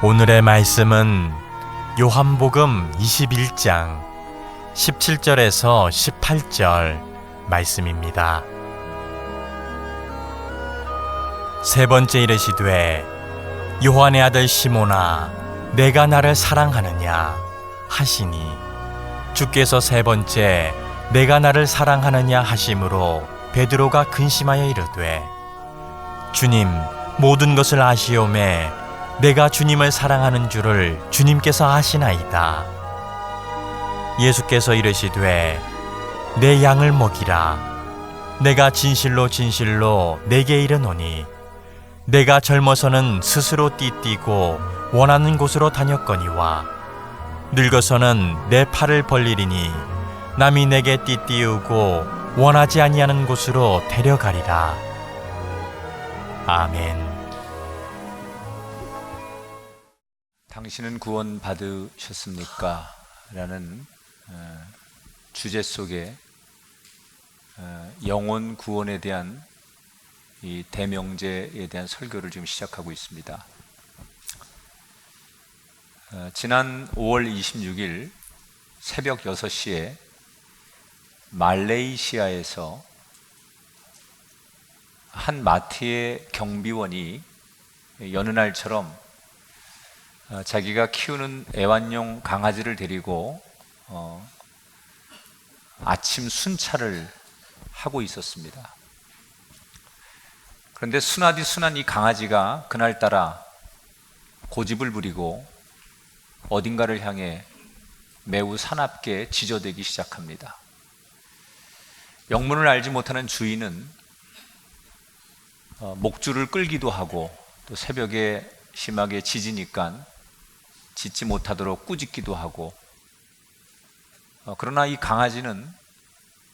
오늘의 말씀은 요한복음 21장 17절에서 18절 말씀입니다. 세 번째 이르시되 요한의 아들 시몬아 내가 나를 사랑하느냐 하시니 주께서 세 번째 내가 나를 사랑하느냐 하심으로 베드로가 근심하여 이르되 주님 모든 것을 아시오매 내가 주님을 사랑하는 줄을 주님께서 아시나이다. 예수께서 이르시되 내 양을 먹이라. 내가 진실로 진실로 내게 이르노니 내가 젊어서는 스스로 띠띠고 원하는 곳으로 다녔거니와 늙어서는 내 팔을 벌리리니 남이 내게 띠띠우고 원하지 아니하는 곳으로 데려가리라. 아멘. 당신은 구원 받으셨습니까? 라는 주제 속에 영혼 구원에 대한 이 대명제에 대한 설교를 지금 시작하고 있습니다. 지난 5월 26일 새벽 6시에 말레이시아에서 한 마트의 경비원이 여느 날처럼 자기가 키우는 애완용 강아지를 데리고 아침 순찰을 하고 있었습니다. 그런데 순하디 순한 이 강아지가 그날따라 고집을 부리고 어딘가를 향해 매우 사납게 지저대기 시작합니다. 영문을 알지 못하는 주인은 목줄을 끌기도 하고 또 새벽에 심하게 짖으니까 짖지 못하도록 꾸짖기도 하고 그러나 이 강아지는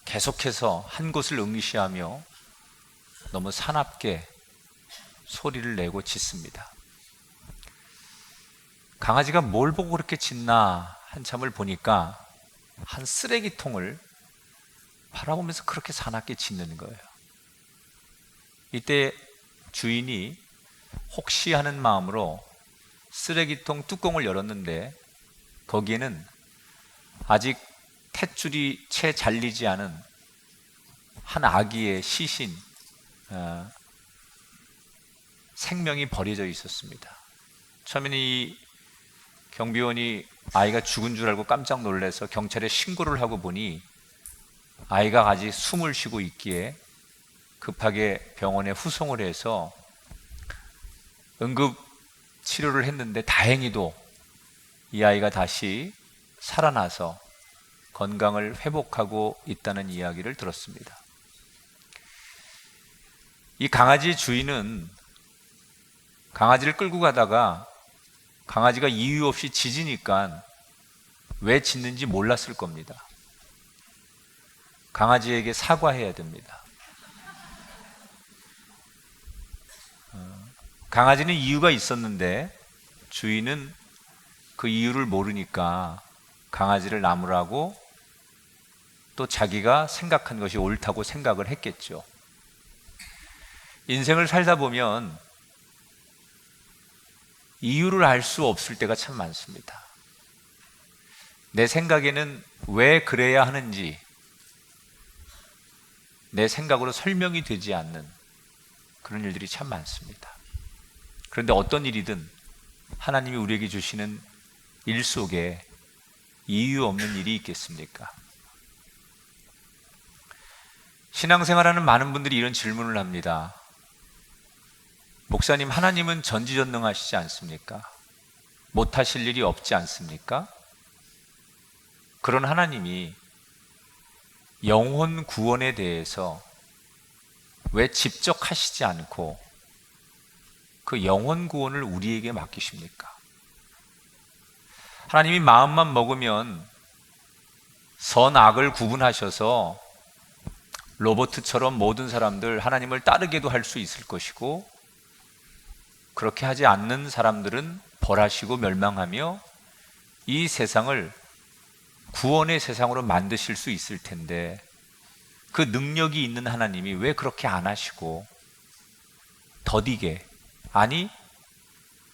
계속해서 한 곳을 응시하며 너무 사납게 소리를 내고 짖습니다. 강아지가 뭘 보고 그렇게 짖나 한참을 보니까 한 쓰레기통을 바라보면서 그렇게 사납게 짖는 거예요. 이때 주인이 혹시 하는 마음으로 쓰레기통 뚜껑을 열었는데 거기에는 아직 탯줄이 채 잘리지 않은 한 아기의 시신 생명이 버려져 있었습니다. 처음에는 이 경비원이 아이가 죽은 줄 알고 깜짝 놀라서 경찰에 신고를 하고 보니 아이가 아직 숨을 쉬고 있기에 급하게 병원에 후송을 해서 응급 치료를 했는데 다행히도 이 아이가 다시 살아나서 건강을 회복하고 있다는 이야기를 들었습니다. 이 강아지 주인은 강아지를 끌고 가다가 강아지가 이유 없이 짖으니까 왜 짖는지 몰랐을 겁니다. 강아지에게 사과해야 됩니다. 강아지는 이유가 있었는데 주인은 그 이유를 모르니까 강아지를 나무라고 또 자기가 생각한 것이 옳다고 생각을 했겠죠. 인생을 살다 보면 이유를 알 수 없을 때가 참 많습니다. 내 생각에는 왜 그래야 하는지 내 생각으로 설명이 되지 않는 그런 일들이 참 많습니다. 그런데 어떤 일이든 하나님이 우리에게 주시는 일 속에 이유 없는 일이 있겠습니까? 신앙생활하는 많은 분들이 이런 질문을 합니다. 목사님, 하나님은 전지전능하시지 않습니까? 못하실 일이 없지 않습니까? 그런 하나님이 영혼 구원에 대해서 왜 직접 하시지 않고 그 영혼 구원을 우리에게 맡기십니까? 하나님이 마음만 먹으면 선악을 구분하셔서 로봇처럼 모든 사람들 하나님을 따르게도 할 수 있을 것이고 그렇게 하지 않는 사람들은 벌하시고 멸망하며 이 세상을 구원의 세상으로 만드실 수 있을 텐데 그 능력이 있는 하나님이 왜 그렇게 안 하시고 더디게, 아니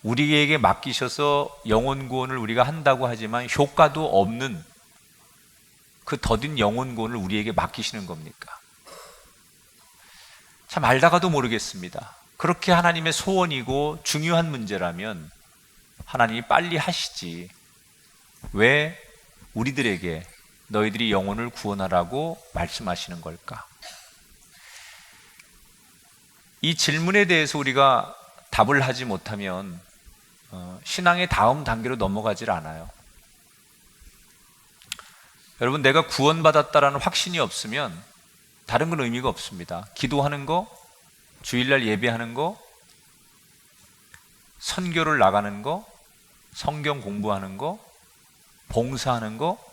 우리에게 맡기셔서 영혼 구원을 우리가 한다고 하지만 효과도 없는 그 더딘 영혼 구원을 우리에게 맡기시는 겁니까? 참 알다가도 모르겠습니다. 그렇게 하나님의 소원이고 중요한 문제라면 하나님이 빨리 하시지, 왜 우리들에게 너희들이 영혼을 구원하라고 말씀하시는 걸까? 이 질문에 대해서 우리가 답을 하지 못하면 신앙의 다음 단계로 넘어가질 않아요. 여러분, 내가 구원받았다라는 확신이 없으면 다른 건 의미가 없습니다. 기도하는 거, 주일날 예배하는 거, 선교를 나가는 거, 성경 공부하는 거, 봉사하는 거,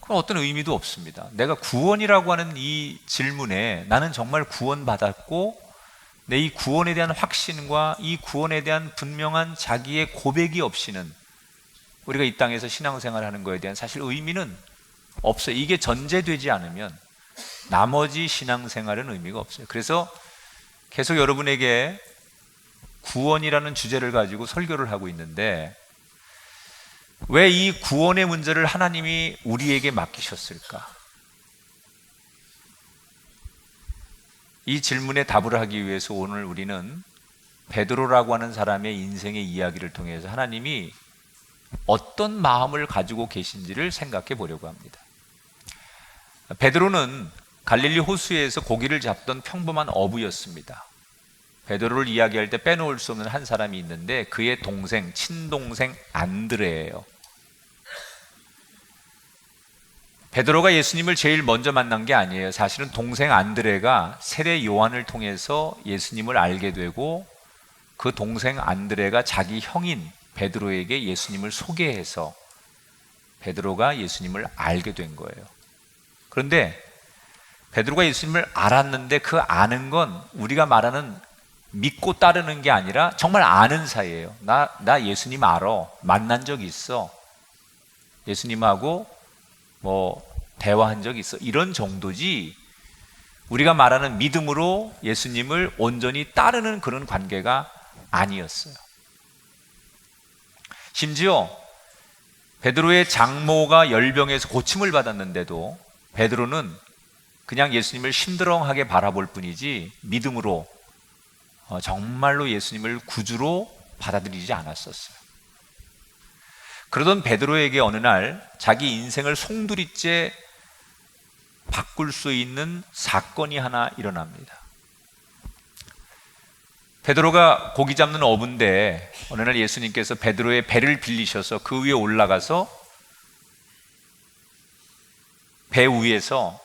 그건 어떤 의미도 없습니다. 내가 구원이라고 하는 이 질문에 나는 정말 구원받았고 내 이 구원에 대한 확신과 이 구원에 대한 분명한 자기의 고백이 없이는 우리가 이 땅에서 신앙생활을 하는 거에 대한 사실 의미는 없어요. 이게 전제되지 않으면 나머지 신앙생활은 의미가 없어요. 그래서 계속 여러분에게 구원이라는 주제를 가지고 설교를 하고 있는데, 왜 이 구원의 문제를 하나님이 우리에게 맡기셨을까? 이 질문에 답을 하기 위해서 오늘 우리는 베드로라고 하는 사람의 인생의 이야기를 통해서 하나님이 어떤 마음을 가지고 계신지를 생각해 보려고 합니다. 베드로는 갈릴리 호수에서 고기를 잡던 평범한 어부였습니다. 베드로를 이야기할 때 빼놓을 수 없는 한 사람이 있는데 그의 동생, 친동생 안드레예요. 베드로가 예수님을 제일 먼저 만난 게 아니에요. 사실은 동생 안드레가 세례 요한을 통해서 예수님을 알게 되고 그 동생 안드레가 자기 형인 베드로에게 예수님을 소개해서 베드로가 예수님을 알게 된 거예요. 그런데 베드로가 예수님을 알았는데 그 아는 건 우리가 말하는 믿고 따르는 게 아니라 정말 아는 사이예요. 나 예수님 알아. 만난 적 있어. 예수님하고 대화한 적 있어. 이런 정도지 우리가 말하는 믿음으로 예수님을 온전히 따르는 그런 관계가 아니었어요. 심지어 베드로의 장모가 열병에서 고침을 받았는데도 베드로는 그냥 예수님을 심드렁하게 바라볼 뿐이지 믿음으로 정말로 예수님을 구주로 받아들이지 않았었어요. 그러던 베드로에게 어느 날 자기 인생을 송두리째 바꿀 수 있는 사건이 하나 일어납니다. 베드로가 고기 잡는 어부인데 어느 날 예수님께서 베드로의 배를 빌리셔서 그 위에 올라가서 배 위에서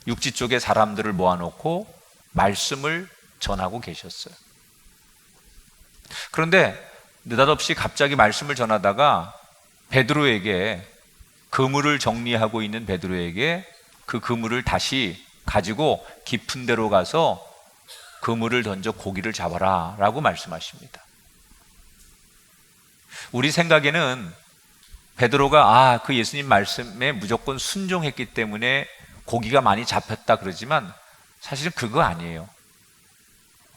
육지 쪽에 사람들을 모아놓고 말씀을 전하고 계셨어요. 그런데 느닷없이 갑자기 말씀을 전하다가 베드로에게, 그물을 정리하고 있는 베드로에게 그 그물을 다시 가지고 깊은 데로 가서 그물을 던져 고기를 잡아라 라고 말씀하십니다. 우리 생각에는 베드로가 그 예수님 말씀에 무조건 순종했기 때문에 고기가 많이 잡혔다 그러지만 사실은 그거 아니에요.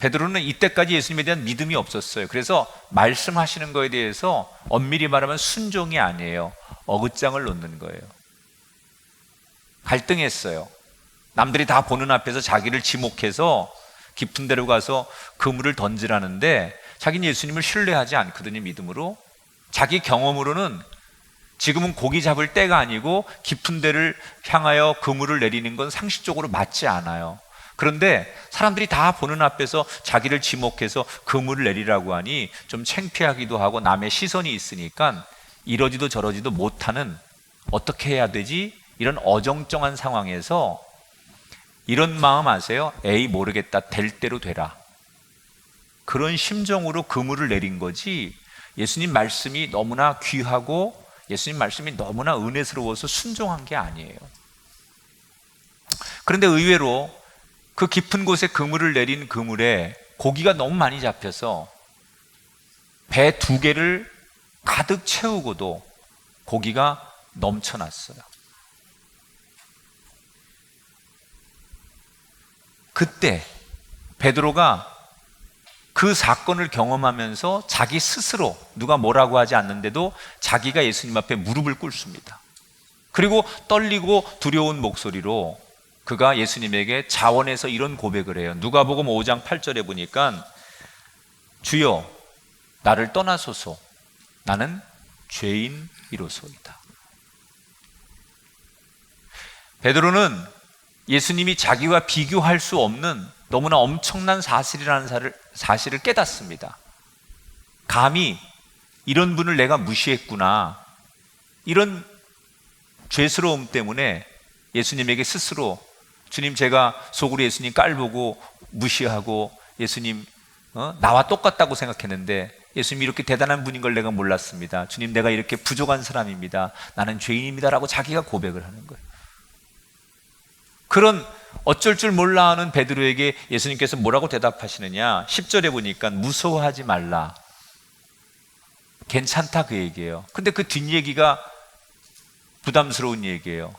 베드로는 이때까지 예수님에 대한 믿음이 없었어요. 그래서 말씀하시는 거에 대해서 엄밀히 말하면 순종이 아니에요. 어긋장을 놓는 거예요. 갈등했어요. 남들이 다 보는 앞에서 자기를 지목해서 깊은 데로 가서 그물을 던지라는데 자기는 예수님을 신뢰하지 않거든요. 믿음으로. 자기 경험으로는 지금은 고기 잡을 때가 아니고 깊은 데를 향하여 그물을 내리는 건 상식적으로 맞지 않아요. 그런데 사람들이 다 보는 앞에서 자기를 지목해서 그물을 내리라고 하니 좀 창피하기도 하고 남의 시선이 있으니까 이러지도 저러지도 못하는, 어떻게 해야 되지? 이런 어정쩡한 상황에서 이런 마음 아세요? 에이 모르겠다, 될 대로 되라. 그런 심정으로 그물을 내린 거지 예수님 말씀이 너무나 귀하고 예수님 말씀이 너무나 은혜스러워서 순종한 게 아니에요. 그런데 의외로 그 깊은 곳에 그물을 내린 그물에 고기가 너무 많이 잡혀서 배 2개를 가득 채우고도 고기가 넘쳐났어요. 그때 베드로가 그 사건을 경험하면서 자기 스스로 누가 뭐라고 하지 않는데도 자기가 예수님 앞에 무릎을 꿇습니다. 그리고 떨리고 두려운 목소리로 그가 예수님에게 자원해서 이런 고백을 해요. 누가복음 5장 8절에 보니까 주여 나를 떠나소서 나는 죄인이로소이다. 베드로는 예수님이 자기와 비교할 수 없는 너무나 엄청난 사실이라는 사실을 깨닫습니다. 감히 이런 분을 내가 무시했구나. 이런 죄스러움 때문에 예수님에게 스스로 주님 제가 속으로 예수님 깔보고 무시하고 예수님 나와 똑같다고 생각했는데 예수님이 이렇게 대단한 분인 걸 내가 몰랐습니다. 주님 내가 이렇게 부족한 사람입니다. 나는 죄인입니다 라고 자기가 고백을 하는 거예요. 그런 어쩔 줄 몰라 하는 베드로에게 예수님께서 뭐라고 대답하시느냐 10절에 보니까 무서워하지 말라. 괜찮다 그 얘기예요. 근데 그 뒷얘기가 부담스러운 얘기예요.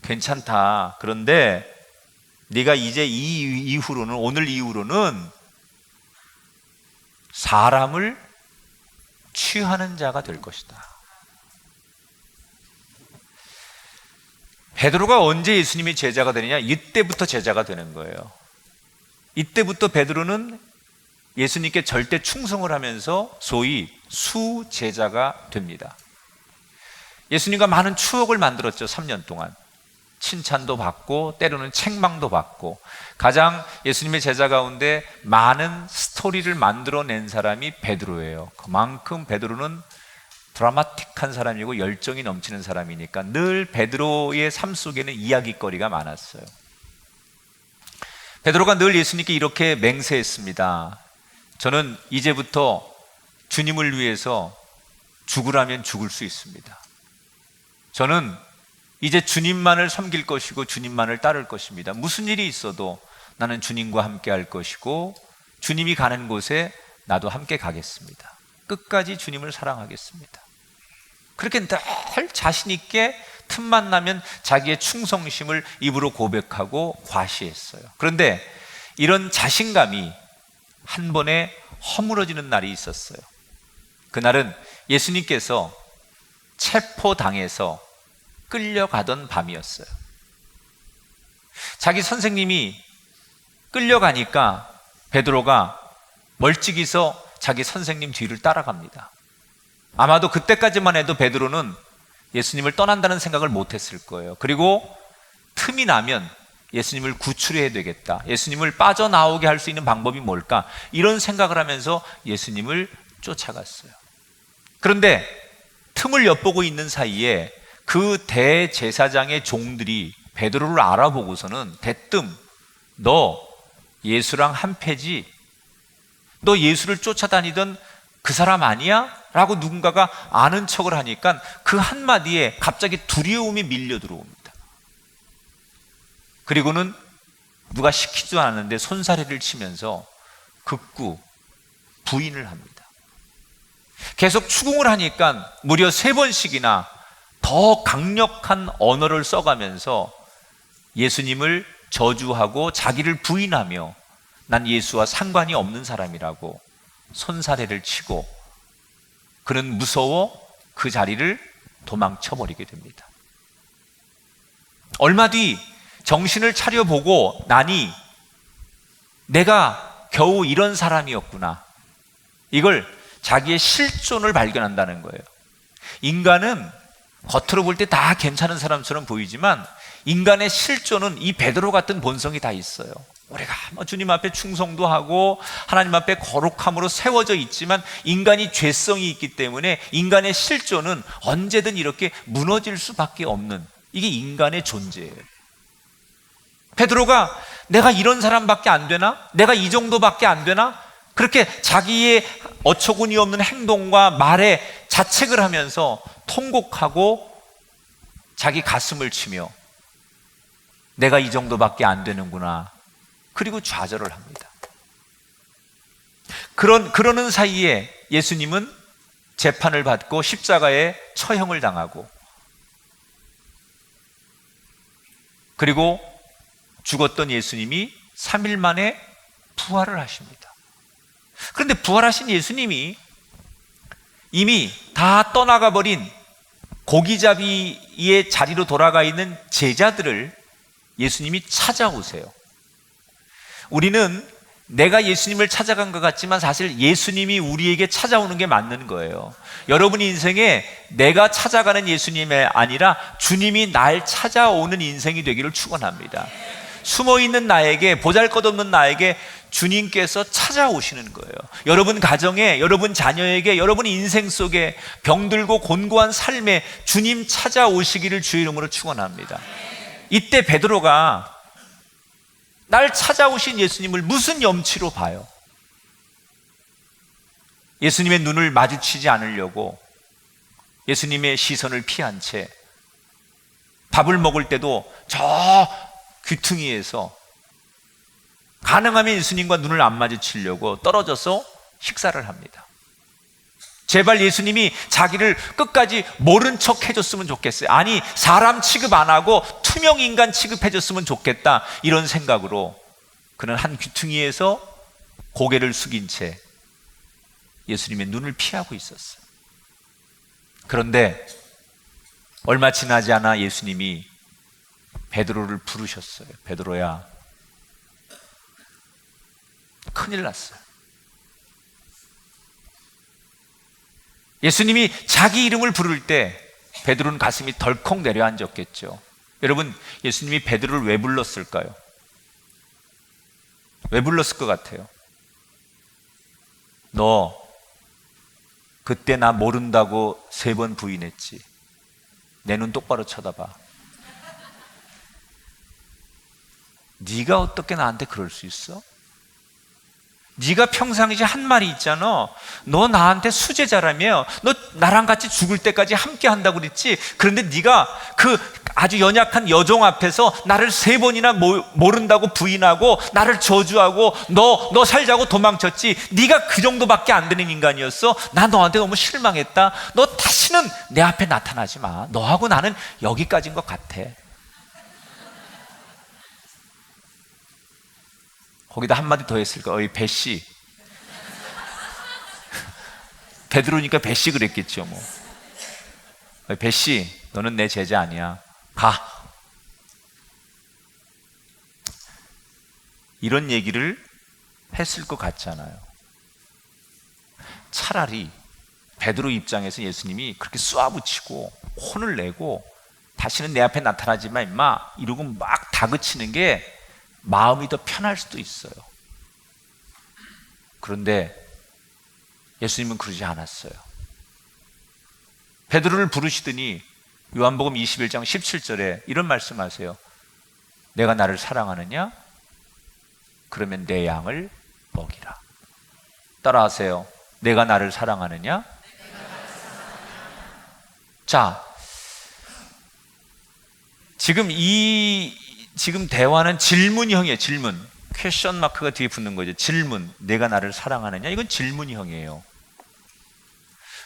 괜찮다. 그런데 네가 이제 오늘 이후로는 사람을 취하는 자가 될 것이다. 베드로가 언제 예수님의 제자가 되느냐? 이때부터 제자가 되는 거예요. 이때부터 베드로는 예수님께 절대 충성을 하면서 소위 수제자가 됩니다. 예수님과 많은 추억을 만들었죠. 3년 동안 칭찬도 받고 때로는 책망도 받고 가장 예수님의 제자 가운데 많은 스토리를 만들어낸 사람이 베드로예요. 그만큼 베드로는 드라마틱한 사람이고 열정이 넘치는 사람이니까 늘 베드로의 삶 속에는 이야기거리가 많았어요. 베드로가 늘 예수님께 이렇게 맹세했습니다. 저는 이제부터 주님을 위해서 죽으라면 죽을 수 있습니다. 저는 이제 주님만을 섬길 것이고 주님만을 따를 것입니다. 무슨 일이 있어도 나는 주님과 함께 할 것이고 주님이 가는 곳에 나도 함께 가겠습니다. 끝까지 주님을 사랑하겠습니다. 그렇게 늘 자신 있게 틈만 나면 자기의 충성심을 입으로 고백하고 과시했어요. 그런데 이런 자신감이 한 번에 허물어지는 날이 있었어요. 그날은 예수님께서 체포당해서 끌려가던 밤이었어요. 자기 선생님이 끌려가니까 베드로가 멀찍이서 자기 선생님 뒤를 따라갑니다. 아마도 그때까지만 해도 베드로는 예수님을 떠난다는 생각을 못했을 거예요. 그리고 틈이 나면 예수님을 구출해야 되겠다. 예수님을 빠져나오게 할 수 있는 방법이 뭘까? 이런 생각을 하면서 예수님을 쫓아갔어요. 그런데 틈을 엿보고 있는 사이에 그 대제사장의 종들이 베드로를 알아보고서는 대뜸 너 예수랑 한패지? 너 예수를 쫓아다니던 그 사람 아니야? 라고 누군가가 아는 척을 하니까 그 한마디에 갑자기 두려움이 밀려 들어옵니다. 그리고는 누가 시키지도 않았는데 손사래를 치면서 극구 부인을 합니다. 계속 추궁을 하니까 무려 3번씩이나 더 강력한 언어를 써가면서 예수님을 저주하고 자기를 부인하며 난 예수와 상관이 없는 사람이라고 손사래를 치고 그는 무서워 그 자리를 도망쳐버리게 됩니다. 얼마 뒤 정신을 차려보고 나니 내가 겨우 이런 사람이었구나. 이걸 자기의 실존을 발견한다는 거예요. 인간은 겉으로 볼 때 다 괜찮은 사람처럼 보이지만 인간의 실존은 이 베드로 같은 본성이 다 있어요. 우리가 주님 앞에 충성도 하고 하나님 앞에 거룩함으로 세워져 있지만 인간이 죄성이 있기 때문에 인간의 실존은 언제든 이렇게 무너질 수밖에 없는 이게 인간의 존재예요. 베드로가 내가 이런 사람밖에 안 되나? 내가 이 정도밖에 안 되나? 그렇게 자기의 어처구니 없는 행동과 말에 자책을 하면서 통곡하고 자기 가슴을 치며 내가 이 정도밖에 안 되는구나. 그리고 좌절을 합니다. 그러는 사이에 예수님은 재판을 받고 십자가에 처형을 당하고 그리고 죽었던 예수님이 3일 만에 부활을 하십니다. 그런데 부활하신 예수님이 이미 다 떠나가 버린 고기잡이의 자리로 돌아가 있는 제자들을 예수님이 찾아오세요. 우리는 내가 예수님을 찾아간 것 같지만 사실 예수님이 우리에게 찾아오는 게 맞는 거예요. 여러분 인생에 내가 찾아가는 예수님이 아니라 주님이 날 찾아오는 인생이 되기를 축원합니다. 숨어있는 나에게, 보잘것없는 나에게 주님께서 찾아오시는 거예요. 여러분 가정에, 여러분 자녀에게, 여러분 인생 속에 병들고 곤고한 삶에 주님 찾아오시기를 주의 이름으로 축원합니다. 이때 베드로가 날 찾아오신 예수님을 무슨 염치로 봐요? 예수님의 눈을 마주치지 않으려고 예수님의 시선을 피한 채 밥을 먹을 때도 저 귀퉁이에서 가능하면 예수님과 눈을 안 마주치려고 떨어져서 식사를 합니다. 제발 예수님이 자기를 끝까지 모른 척 해줬으면 좋겠어요. 아니, 사람 취급 안 하고 투명 인간 취급해줬으면 좋겠다, 이런 생각으로 그는 한 귀퉁이에서 고개를 숙인 채 예수님의 눈을 피하고 있었어요. 그런데 얼마 지나지 않아 예수님이 베드로를 부르셨어요. 베드로야, 큰일 났어요. 예수님이 자기 이름을 부를 때 베드로는 가슴이 덜컥 내려앉았겠죠. 여러분, 예수님이 베드로를 왜 불렀을까요? 왜 불렀을 것 같아요? 너 그때 나 모른다고 3번 부인했지. 내 눈 똑바로 쳐다봐. 네가 어떻게 나한테 그럴 수 있어? 네가 평상시에 한 말이 있잖아. 너 나한테 수제자라며. 너 나랑 같이 죽을 때까지 함께 한다고 그랬지. 그런데 네가 그 아주 연약한 여종 앞에서 나를 3번이나 모른다고 부인하고 나를 저주하고 너 살자고 도망쳤지. 네가 그 정도밖에 안 되는 인간이었어. 나 너한테 너무 실망했다. 너 다시는 내 앞에 나타나지 마. 너하고 나는 여기까지인 것 같아. 거기다 한마디 더 했을까? 어이 배씨. 베드로니까 배씨 그랬겠죠 뭐. 어이 배씨, 너는 내 제자 아니야. 가. 이런 얘기를 했을 것 같잖아요. 차라리 베드로 입장에서 예수님이 그렇게 쏘아붙이고 혼을 내고 다시는 내 앞에 나타나지 마 임마 이러고 막 다그치는 게 마음이 더 편할 수도 있어요. 그런데 예수님은 그러지 않았어요. 베드로를 부르시더니 요한복음 21장 17절에 이런 말씀하세요. 내가 나를 사랑하느냐? 그러면 내 양을 먹이라. 따라하세요. 내가 나를 사랑하느냐? 자, 지금 대화는 질문형이에요. 질문. 퀘션 마크가 뒤에 붙는 거죠. 질문. 내가 나를 사랑하느냐? 이건 질문형이에요.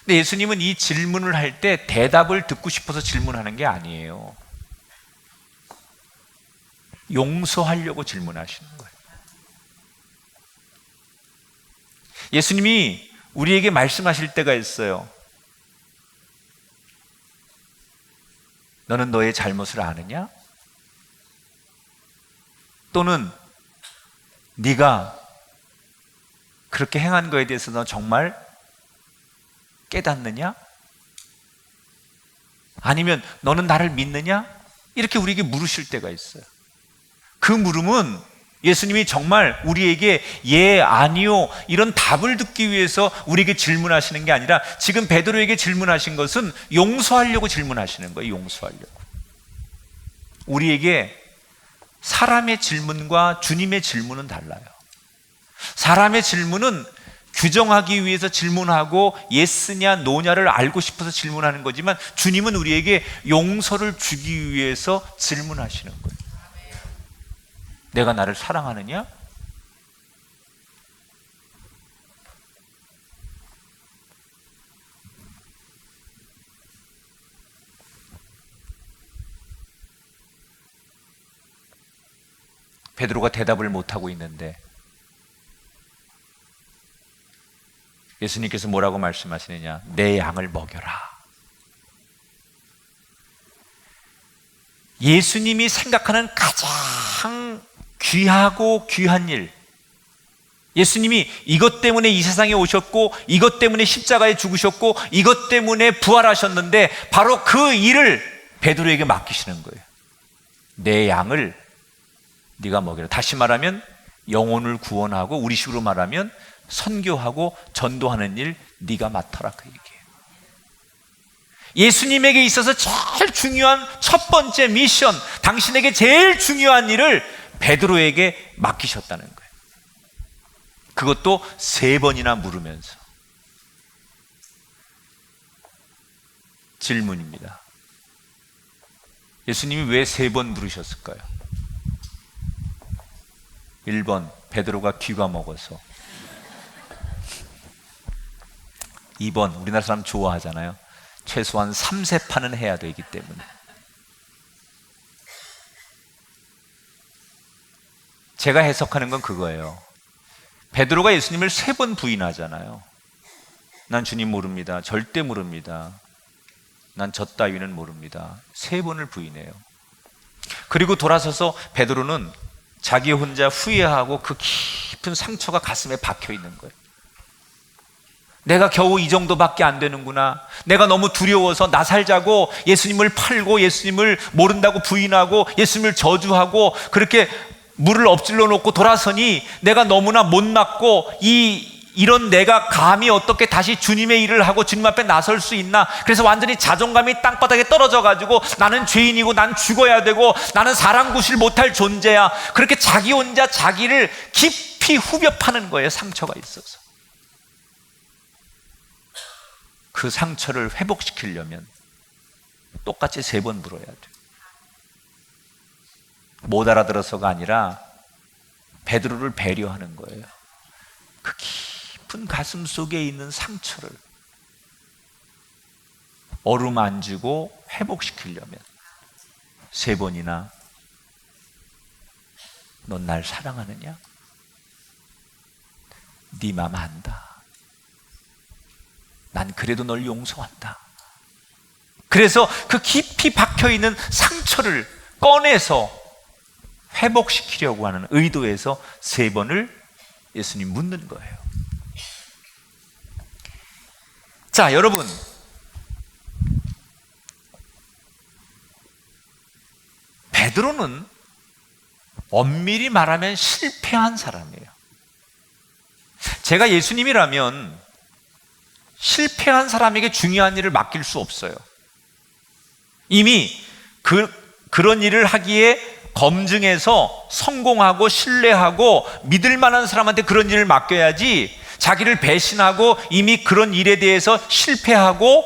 근데 예수님은 이 질문을 할 때 대답을 듣고 싶어서 질문하는 게 아니에요. 용서하려고 질문하시는 거예요. 예수님이 우리에게 말씀하실 때가 있어요. 너는 너의 잘못을 아느냐? 또는 네가 그렇게 행한 거에 대해서 너 정말 깨닫느냐? 아니면 너는 나를 믿느냐? 이렇게 우리에게 물으실 때가 있어요. 그 물음은 예수님이 정말 우리에게 예, 아니요 이런 답을 듣기 위해서 우리에게 질문하시는 게 아니라 지금 베드로에게 질문하신 것은 용서하려고 질문하시는 거예요. 용서하려고. 우리에게 사람의 질문과 주님의 질문은 달라요. 사람의 질문은 규정하기 위해서 질문하고 예스냐 노냐를 알고 싶어서 질문하는 거지만 주님은 우리에게 용서를 주기 위해서 질문하시는 거예요. 내가 나를 사랑하느냐? 베드로가 대답을 못하고 있는데 예수님께서 뭐라고 말씀하시느냐? 내 양을 먹여라. 예수님이 생각하는 가장 귀하고 귀한 일, 예수님이 이것 때문에 이 세상에 오셨고 이것 때문에 십자가에 죽으셨고 이것 때문에 부활하셨는데 바로 그 일을 베드로에게 맡기시는 거예요. 내 양을 네가 먹여라. 다시 말하면 영혼을 구원하고 우리식으로 말하면 선교하고 전도하는 일 네가 맡아라, 그 얘기예요. 예수님에게 있어서 제일 중요한 첫 번째 미션, 당신에게 제일 중요한 일을 베드로에게 맡기셨다는 거예요. 그것도 3번이나 물으면서. 질문입니다. 예수님이 왜 3번 물으셨을까요? 1번, 베드로가 귀가 먹어서. 2번, 우리나라 사람 좋아하잖아요. 최소한 3세판은 해야 되기 때문에. 제가 해석하는 건 그거예요. 베드로가 예수님을 3번 부인하잖아요. 난 주님 모릅니다. 절대 모릅니다. 난 저 따위는 모릅니다. 3번을 부인해요. 그리고 돌아서서 베드로는 자기 혼자 후회하고 그 깊은 상처가 가슴에 박혀 있는 거예요. 내가 겨우 이 정도밖에 안 되는구나. 내가 너무 두려워서 나 살자고 예수님을 팔고 예수님을 모른다고 부인하고 예수님을 저주하고 그렇게 물을 엎질러 놓고 돌아서니 내가 너무나 못났고 이런 내가 감히 어떻게 다시 주님의 일을 하고 주님 앞에 나설 수 있나. 그래서 완전히 자존감이 땅바닥에 떨어져 가지고 나는 죄인이고 난 죽어야 되고 나는 사람 구실 못할 존재야. 그렇게 자기 혼자 자기를 깊이 후벼 파는 거예요. 상처가 있어서. 그 상처를 회복시키려면 똑같이 3번 물어야 돼요. 못 알아들어서가 아니라 베드로를 배려하는 거예요. 그 깊은 가슴 속에 있는 상처를 어루만지고 회복시키려면 3번이나 넌 날 사랑하느냐? 네 맘 안다. 난 그래도 널 용서한다. 그래서 그 깊이 박혀있는 상처를 꺼내서 회복시키려고 하는 의도에서 3번을 예수님 묻는 거예요. 자, 여러분, 베드로는 엄밀히 말하면 실패한 사람이에요. 제가 예수님이라면 실패한 사람에게 중요한 일을 맡길 수 없어요. 이미 그런 일을 하기에 검증해서 성공하고 신뢰하고 믿을 만한 사람한테 그런 일을 맡겨야지, 자기를 배신하고 이미 그런 일에 대해서 실패하고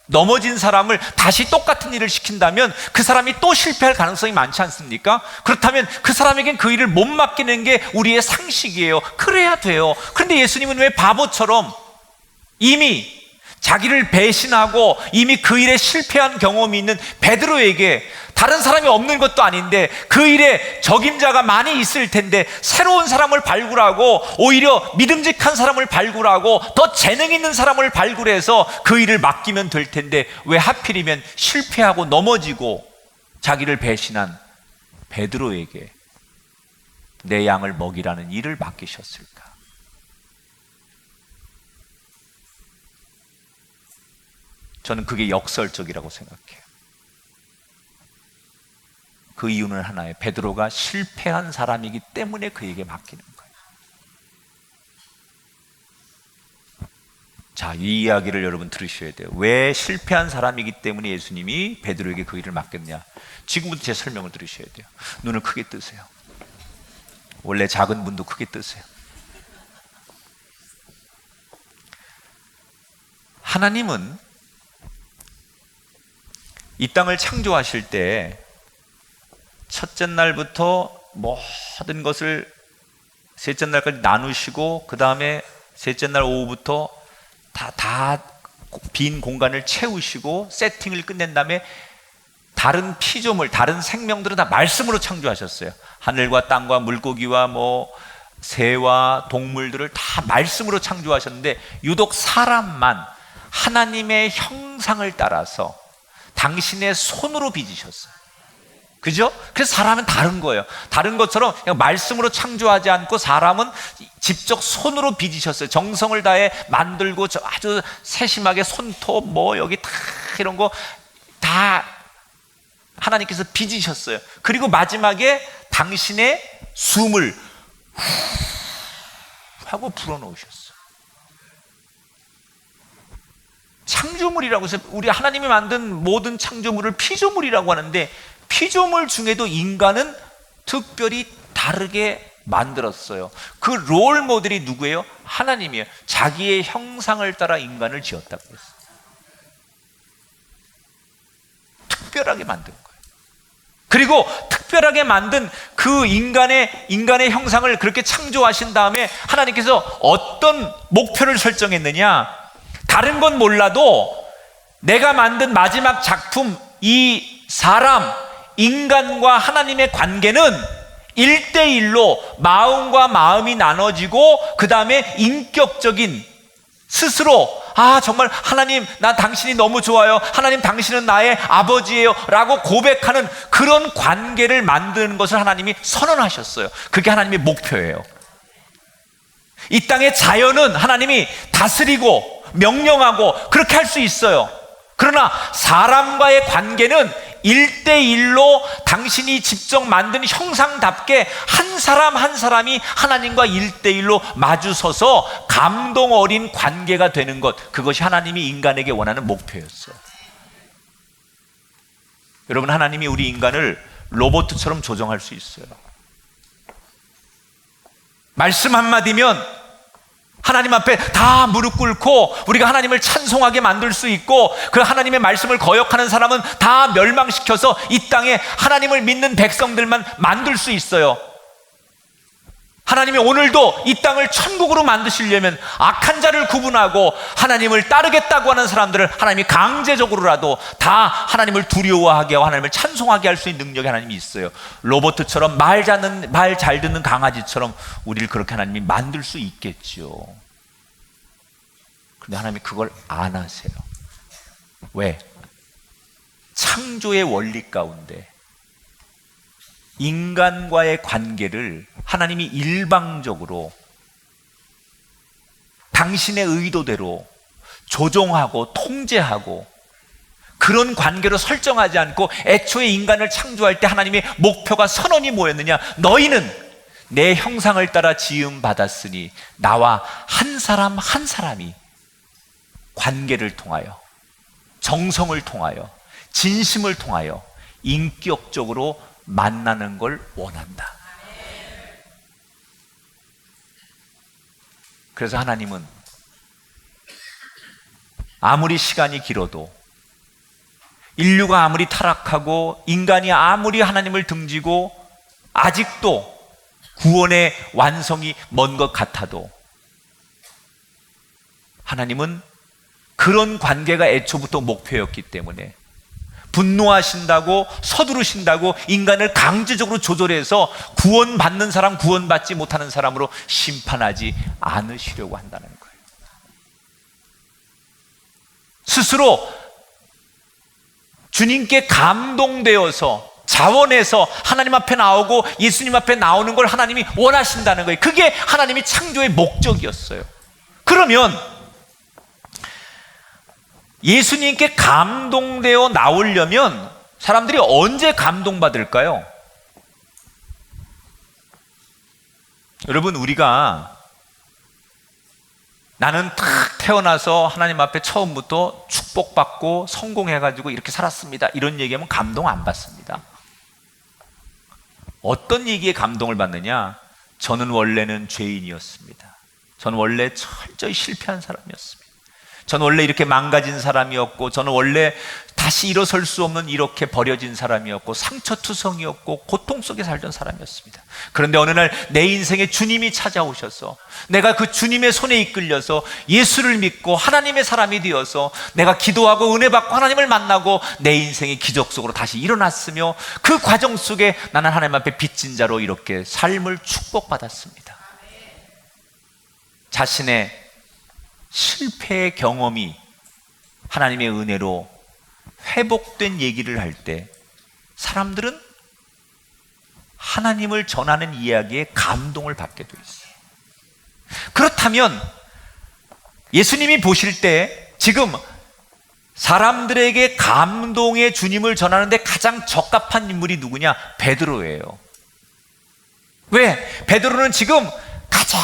넘어진 사람을 다시 똑같은 일을 시킨다면 그 사람이 또 실패할 가능성이 많지 않습니까? 그렇다면 그 사람에겐 그 일을 못 맡기는 게 우리의 상식이에요. 그래야 돼요. 그런데 예수님은 왜 바보처럼 이미 자기를 배신하고 이미 그 일에 실패한 경험이 있는 베드로에게, 다른 사람이 없는 것도 아닌데 그 일에 적임자가 많이 있을 텐데 새로운 사람을 발굴하고 오히려 믿음직한 사람을 발굴하고 더 재능 있는 사람을 발굴해서 그 일을 맡기면 될 텐데 왜 하필이면 실패하고 넘어지고 자기를 배신한 베드로에게 내 양을 먹이라는 일을 맡기셨을까? 저는 그게 역설적이라고 생각해요. 그 이유는 하나예요. 베드로가 실패한 사람이기 때문에 그에게 맡기는 거예요. 자, 이 이야기를 여러분 들으셔야 돼요. 왜 실패한 사람이기 때문에 예수님이 베드로에게 그 일을 맡겼냐? 지금부터 제 설명을 들으셔야 돼요. 눈을 크게 뜨세요. 원래 작은 문도 크게 뜨세요. 하나님은 이 땅을 창조하실 때 첫째 날부터 모든 것을 셋째 날까지 나누시고 그 다음에 셋째 날 오후부터 다 빈 공간을 채우시고 세팅을 끝낸 다음에 다른 피조물, 다른 생명들은 다 말씀으로 창조하셨어요. 하늘과 땅과 물고기와 새와 동물들을 다 말씀으로 창조하셨는데 유독 사람만 하나님의 형상을 따라서 당신의 손으로 빚으셨어요. 그죠? 그래서 사람은 다른 거예요. 다른 것처럼 그냥 말씀으로 창조하지 않고 사람은 직접 손으로 빚으셨어요. 정성을 다해 만들고 아주 세심하게 손톱 뭐 여기 다 이런 거 다 하나님께서 빚으셨어요. 그리고 마지막에 당신의 숨을 하고 불어넣으셨어요. 창조물이라고 해서 우리 하나님이 만든 모든 창조물을 피조물이라고 하는데 피조물 중에도 인간은 특별히 다르게 만들었어요. 그 롤 모델이 누구예요? 하나님이에요. 자기의 형상을 따라 인간을 지었다고 했어요. 특별하게 만든 거예요. 그리고 특별하게 만든 그 인간의 형상을 그렇게 창조하신 다음에 하나님께서 어떤 목표를 설정했느냐? 다른 건 몰라도 내가 만든 마지막 작품 이 사람 인간과 하나님의 관계는 1대1로 마음과 마음이 나눠지고 그 다음에 인격적인 스스로 정말 하나님 나 당신이 너무 좋아요. 하나님 당신은 나의 아버지예요 라고 고백하는 그런 관계를 만드는 것을 하나님이 선언하셨어요. 그게 하나님의 목표예요. 이 땅의 자연은 하나님이 다스리고 명령하고 그렇게 할 수 있어요. 그러나 사람과의 관계는 1대1로 당신이 직접 만든 형상답게 한 사람 한 사람이 하나님과 1대1로 마주서서 감동 어린 관계가 되는 것, 그것이 하나님이 인간에게 원하는 목표였어요. 여러분, 하나님이 우리 인간을 로봇처럼 조정할 수 있어요. 말씀 한마디면 하나님 앞에 다 무릎 꿇고 우리가 하나님을 찬송하게 만들 수 있고, 그 하나님의 말씀을 거역하는 사람은 다 멸망시켜서 이 땅에 하나님을 믿는 백성들만 만들 수 있어요. 하나님이 오늘도 이 땅을 천국으로 만드시려면 악한 자를 구분하고 하나님을 따르겠다고 하는 사람들을 하나님이 강제적으로라도 다 하나님을 두려워하게 하고 하나님을 찬송하게 할 수 있는 능력이 하나님이 있어요. 로봇처럼 말 잘 듣는 강아지처럼 우리를 그렇게 하나님이 만들 수 있겠죠. 그런데 하나님이 그걸 안 하세요. 왜? 창조의 원리 가운데 인간과의 관계를 하나님이 일방적으로 당신의 의도대로 조종하고 통제하고 그런 관계로 설정하지 않고 애초에 인간을 창조할 때 하나님의 목표가 선언이 뭐였느냐? 너희는 내 형상을 따라 지음 받았으니 나와 한 사람 한 사람이 관계를 통하여, 정성을 통하여, 진심을 통하여 인격적으로 만나는 걸 원한다. 그래서 하나님은 아무리 시간이 길어도, 인류가 아무리 타락하고 인간이 아무리 하나님을 등지고 아직도 구원의 완성이 먼 것 같아도 하나님은 그런 관계가 애초부터 목표였기 때문에 분노하신다고, 서두르신다고 인간을 강제적으로 조절해서 구원받는 사람, 구원받지 못하는 사람으로 심판하지 않으시려고 한다는 거예요. 스스로 주님께 감동되어서 자원해서 하나님 앞에 나오고 예수님 앞에 나오는 걸 하나님이 원하신다는 거예요. 그게 하나님이 창조의 목적이었어요. 그러면 예수님께 감동되어 나오려면 사람들이 언제 감동받을까요? 여러분, 우리가 나는 탁 태어나서 하나님 앞에 처음부터 축복받고 성공해가지고 이렇게 살았습니다, 이런 얘기하면 감동 안 받습니다. 어떤 얘기에 감동을 받느냐? 저는 원래는 죄인이었습니다. 저는 원래 철저히 실패한 사람이었습니다. 저는 원래 이렇게 망가진 사람이었고, 저는 원래 다시 일어설 수 없는 이렇게 버려진 사람이었고, 상처투성이었고, 고통 속에 살던 사람이었습니다. 그런데 어느 날 내 인생에 주님이 찾아오셔서 내가 그 주님의 손에 이끌려서 예수를 믿고 하나님의 사람이 되어서 내가 기도하고 은혜 받고 하나님을 만나고 내 인생이 기적 속으로 다시 일어났으며, 그 과정 속에 나는 하나님 앞에 빚진 자로 이렇게 삶을 축복받았습니다. 자신의 실패의 경험이 하나님의 은혜로 회복된 얘기를 할 때 사람들은 하나님을 전하는 이야기에 감동을 받게 돼 있어요. 그렇다면 예수님이 보실 때 지금 사람들에게 감동의 주님을 전하는데 가장 적합한 인물이 누구냐? 베드로예요. 왜? 베드로는 지금 가장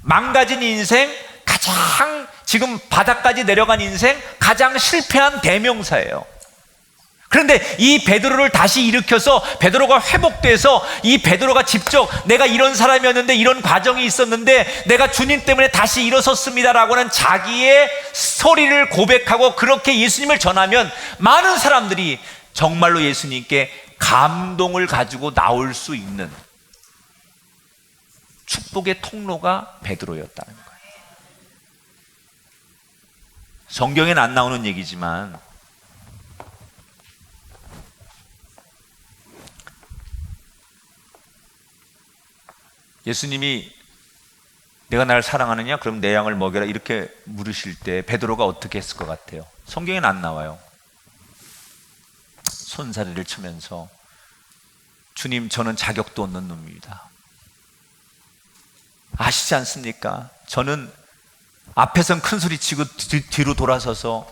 망가진 인생, 가장 지금 바닥까지 내려간 인생, 가장 실패한 대명사예요. 그런데 이 베드로를 다시 일으켜서 베드로가 회복돼서 이 베드로가 직접 내가 이런 사람이었는데 이런 과정이 있었는데 내가 주님 때문에 다시 일어섰습니다라고 하는 자기의 스토리를 고백하고 그렇게 예수님을 전하면 많은 사람들이 정말로 예수님께 감동을 가지고 나올 수 있는 축복의 통로가 베드로였다는 거예요. 성경에는 안 나오는 얘기지만 예수님이 내가 나를 사랑하느냐? 그럼 내 양을 먹여라 이렇게 물으실 때 베드로가 어떻게 했을 것 같아요? 성경에는 안 나와요. 손사래를 치면서 주님, 저는 자격도 없는 놈입니다. 아시지 않습니까? 저는 앞에선 큰 소리 치고 뒤로 돌아서서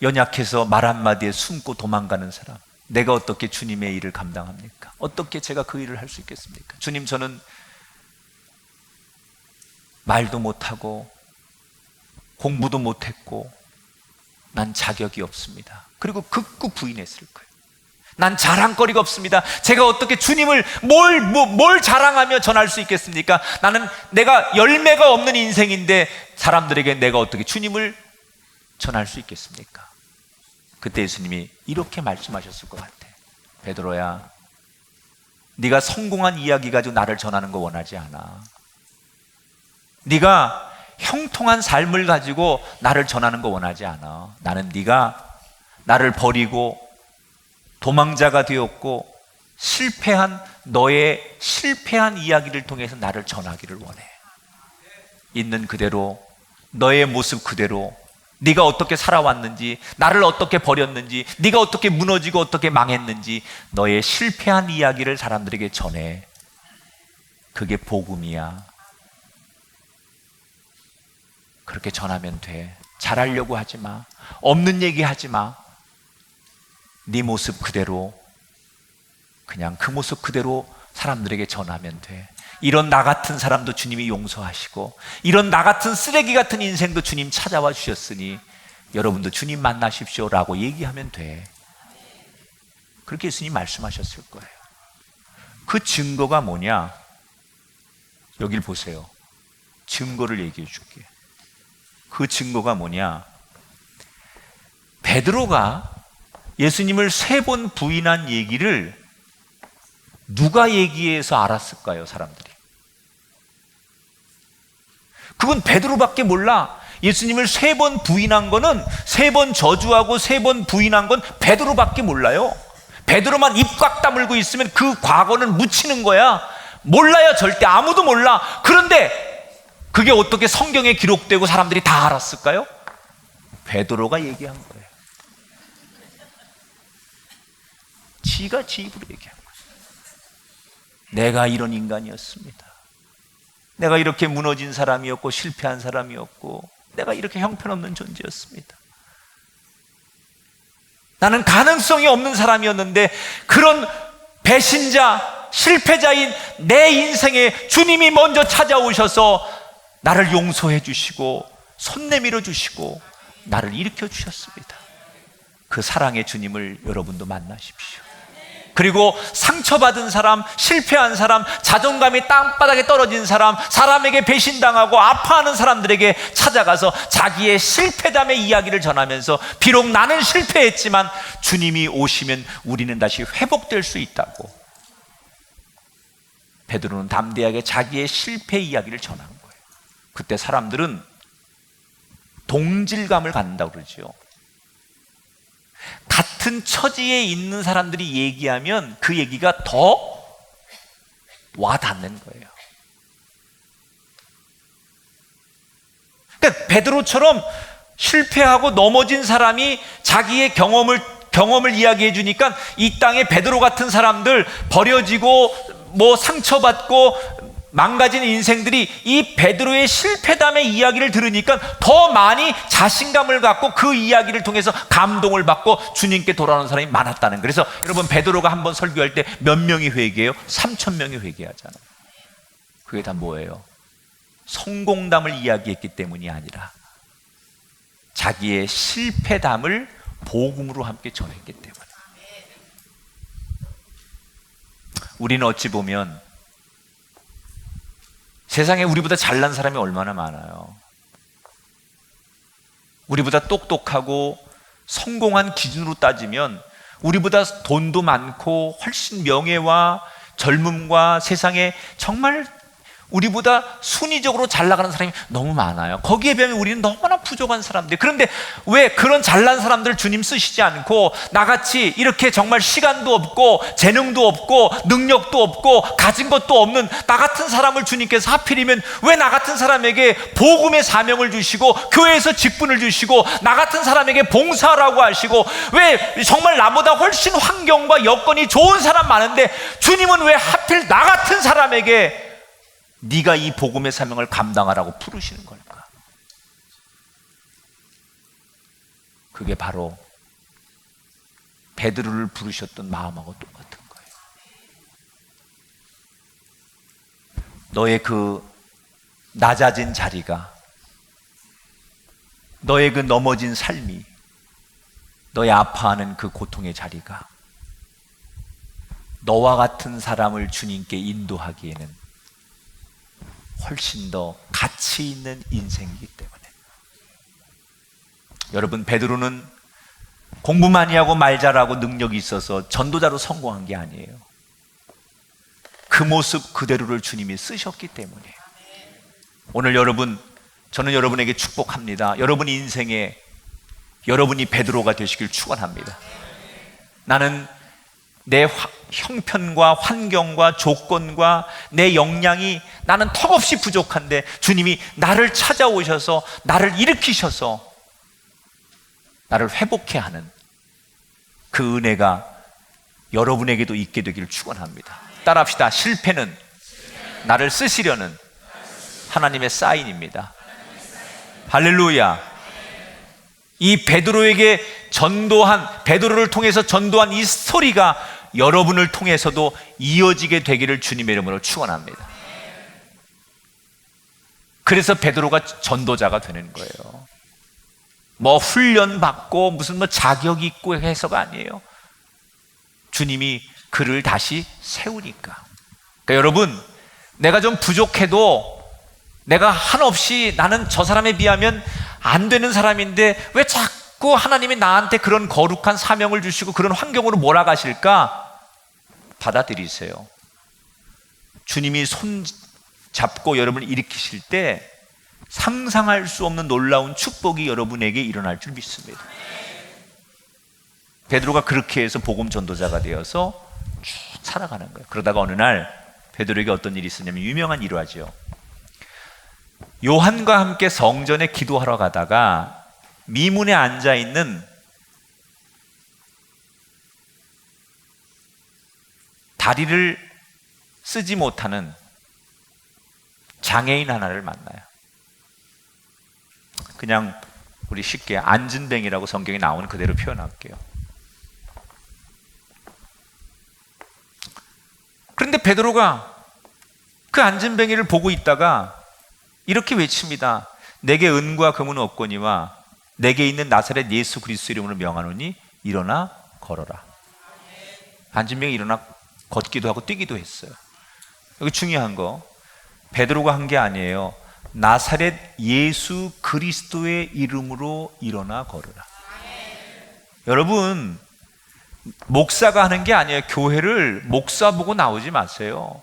연약해서 말 한마디에 숨고 도망가는 사람. 내가 어떻게 주님의 일을 감당합니까? 어떻게 제가 그 일을 할 수 있겠습니까? 주님, 저는 말도 못하고 공부도 못했고 난 자격이 없습니다. 그리고 극구 부인했을 거예요. 난 자랑거리가 없습니다. 제가 어떻게 주님을 뭘 자랑하며 전할 수 있겠습니까? 나는 내가 열매가 없는 인생인데 사람들에게 내가 어떻게 주님을 전할 수 있겠습니까? 그때 예수님이 이렇게 말씀하셨을 것 같아. 베드로야, 네가 성공한 이야기 가지고 나를 전하는 거 원하지 않아. 네가 형통한 삶을 가지고 나를 전하는 거 원하지 않아. 나는 네가 나를 버리고 도망자가 되었고 실패한 너의 실패한 이야기를 통해서 나를 전하기를 원해. 있는 그대로, 너의 모습 그대로, 네가 어떻게 살아왔는지, 나를 어떻게 버렸는지, 네가 어떻게 무너지고 어떻게 망했는지 너의 실패한 이야기를 사람들에게 전해. 그게 복음이야. 그렇게 전하면 돼. 잘하려고 하지 마. 없는 얘기 하지 마. 네 모습 그대로, 그냥 그 모습 그대로 사람들에게 전하면 돼. 이런 나 같은 사람도 주님이 용서하시고 이런 나 같은 쓰레기 같은 인생도 주님 찾아와 주셨으니 여러분도 주님 만나십시오 라고 얘기하면 돼. 그렇게 예수님 말씀하셨을 거예요. 그 증거가 뭐냐? 여길 보세요. 증거를 얘기해 줄게. 그 증거가 뭐냐? 베드로가 예수님을 3번 부인한 얘기를 누가 얘기해서 알았을까요, 사람들이? 그건 베드로밖에 몰라. 예수님을 3번 부인한 거는, 3번 저주하고 3번 부인한 건 베드로밖에 몰라요. 베드로만 입 꽉 다물고 있으면 그 과거는 묻히는 거야. 몰라요, 절대. 아무도 몰라. 그런데 그게 어떻게 성경에 기록되고 사람들이 다 알았을까요? 베드로가 얘기한 거예요. 지가 지 입으로 얘기한 거예요. 내가 이런 인간이었습니다. 내가 이렇게 무너진 사람이었고 실패한 사람이었고 내가 이렇게 형편없는 존재였습니다. 나는 가능성이 없는 사람이었는데 그런 배신자, 실패자인 내 인생에 주님이 먼저 찾아오셔서 나를 용서해 주시고 손 내밀어 주시고 나를 일으켜 주셨습니다. 그 사랑의 주님을 여러분도 만나십시오. 그리고 상처받은 사람, 실패한 사람, 자존감이 땅바닥에 떨어진 사람, 사람에게 배신당하고 아파하는 사람들에게 찾아가서 자기의 실패담의 이야기를 전하면서 비록 나는 실패했지만 주님이 오시면 우리는 다시 회복될 수 있다고. 베드로는 담대하게 자기의 실패 이야기를 전한 거예요. 그때 사람들은 동질감을 갖는다고 그러죠. 같은 처지에 있는 사람들이 얘기하면 그 얘기가 더 와닿는 거예요. 그러니까 베드로처럼 실패하고 넘어진 사람이 자기의 경험을 이야기해 주니까 이 땅에 베드로 같은 사람들, 버려지고 뭐 상처받고 망가진 인생들이 이 베드로의 실패담의 이야기를 들으니까 더 많이 자신감을 갖고 그 이야기를 통해서 감동을 받고 주님께 돌아오는 사람이 많았다는 거예요. 그래서 여러분, 베드로가 한번 설교할 때 몇 명이 회개해요? 3,000명이 회개하잖아요. 그게 다 뭐예요? 성공담을 이야기했기 때문이 아니라 자기의 실패담을 복음으로 함께 전했기 때문에. 우리는 어찌 보면 세상에 우리보다 잘난 사람이 얼마나 많아요. 우리보다 똑똑하고 성공한 기준으로 따지면 우리보다 돈도 많고 훨씬 명예와 젊음과 세상에 정말 우리보다 순위적으로 잘 나가는 사람이 너무 많아요. 거기에 비하면 우리는 너무나 부족한 사람들. 그런데 왜 그런 잘난 사람들 주님 쓰시지 않고 나같이 이렇게 정말 시간도 없고 재능도 없고 능력도 없고 가진 것도 없는 나 같은 사람을 주님께서 하필이면 왜 나 같은 사람에게 복음의 사명을 주시고 교회에서 직분을 주시고 나 같은 사람에게 봉사하라고 하시고 왜 정말 나보다 훨씬 환경과 여건이 좋은 사람 많은데 주님은 왜 하필 나 같은 사람에게 네가 이 복음의 사명을 감당하라고 부르시는 걸까? 그게 바로 베드로를 부르셨던 마음하고 똑같은 거예요. 너의 그 낮아진 자리가, 너의 그 넘어진 삶이, 너의 아파하는 그 고통의 자리가 너와 같은 사람을 주님께 인도하기에는 훨씬 더 가치 있는 인생이기 때문에. 여러분, 베드로는 공부 많이 하고 말 잘하고 능력이 있어서 전도자로 성공한 게 아니에요. 그 모습 그대로를 주님이 쓰셨기 때문에. 오늘 여러분, 저는 여러분에게 축복합니다. 여러분 인생에 여러분이 베드로가 되시길 축원합니다. 나는 내 형편과 환경과 조건과 내 역량이 나는 턱없이 부족한데 주님이 나를 찾아오셔서 나를 일으키셔서 나를 회복해 하는 그 은혜가 여러분에게도 있게 되기를 축원합니다. 따라합시다. 실패는 나를 쓰시려는 하나님의 사인입니다. 할렐루야. 이 베드로에게 베드로를 통해서 전도한 이 스토리가 여러분을 통해서도 이어지게 되기를 주님의 이름으로 축원합니다. 그래서 베드로가 전도자가 되는 거예요. 뭐 훈련 받고 무슨 뭐 자격 있고 해서가 아니에요. 주님이 그를 다시 세우니까. 그러니까 여러분, 내가 좀 부족해도 내가 한없이 나는 저 사람에 비하면 안 되는 사람인데 왜 자꾸 하나님이 나한테 그런 거룩한 사명을 주시고 그런 환경으로 몰아가실까? 받아들이세요. 주님이 손 잡고 여러분을 일으키실 때 상상할 수 없는 놀라운 축복이 여러분에게 일어날 줄 믿습니다. 베드로가 그렇게 해서 복음 전도자가 되어서 쭉 살아가는 거예요. 그러다가 어느 날 베드로에게 어떤 일이 있었냐면 유명한 일화죠. 요한과 함께 성전에 기도하러 가다가 미문에 앉아있는 다리를 쓰지 못하는 장애인 하나를 만나요. 그냥 우리 쉽게 안진뱅이라고 성경에 나오는 그대로 표현할게요. 그런데 베드로가 그 안진뱅이를 보고 있다가 이렇게 외칩니다. 내게 은과 금은 없거니와 내게 있는 나사렛 예수 그리스도 이름으로 명하노니 일어나 걸어라. 안진뱅이 일어나 걷기도 하고 뛰기도 했어요. 여기 중요한 거, 베드로가 한 게 아니에요. 나사렛 예수 그리스도의 이름으로 일어나 걸으라. 여러분, 목사가 하는 게 아니에요. 교회를 목사 보고 나오지 마세요.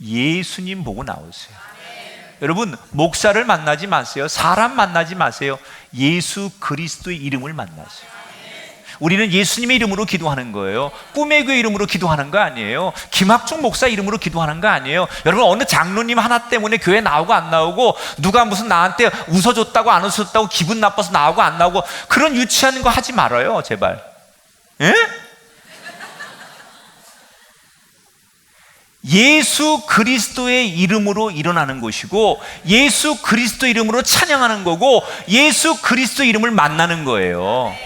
예수님 보고 나오세요. 여러분, 목사를 만나지 마세요. 사람 만나지 마세요. 예수 그리스도의 이름을 만나세요. 우리는 예수님의 이름으로 기도하는 거예요. 꿈의 교회 이름으로 기도하는 거 아니에요. 김학중 목사 이름으로 기도하는 거 아니에요. 여러분, 어느 장로님 하나 때문에 교회 나오고 안 나오고, 누가 무슨 나한테 웃어줬다고 안 웃어줬다고 기분 나빠서 나오고 안 나오고, 그런 유치한 거 하지 말아요, 제발. 예? 예수 그리스도의 이름으로 일어나는 것이고, 예수 그리스도 이름으로 찬양하는 거고, 예수 그리스도 이름을 만나는 거예요.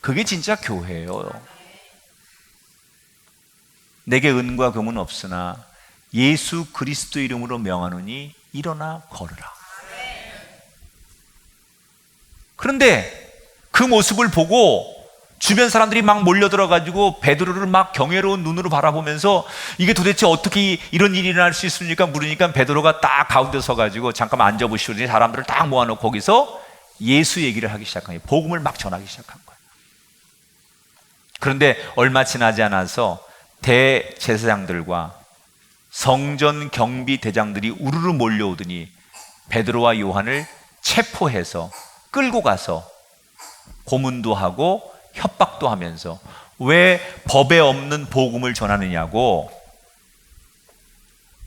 그게 진짜 교회예요. 내게 은과 금은 없으나 예수 그리스도 이름으로 명하노니 일어나 걸으라. 그런데 그 모습을 보고 주변 사람들이 막 몰려들어가지고 베드로를 막 경외로운 눈으로 바라보면서 이게 도대체 어떻게 이런 일이 일어날 수 있습니까? 물으니까 베드로가 딱 가운데 서가지고 잠깐만 앉아보시더니 사람들을 딱 모아놓고 거기서 예수 얘기를 하기 시작한 거예요. 복음을 막 전하기 시작한 거예요. 그런데 얼마 지나지 않아서 대제사장들과 성전 경비 대장들이 우르르 몰려오더니 베드로와 요한을 체포해서 끌고 가서 고문도 하고 협박도 하면서 왜 법에 없는 복음을 전하느냐고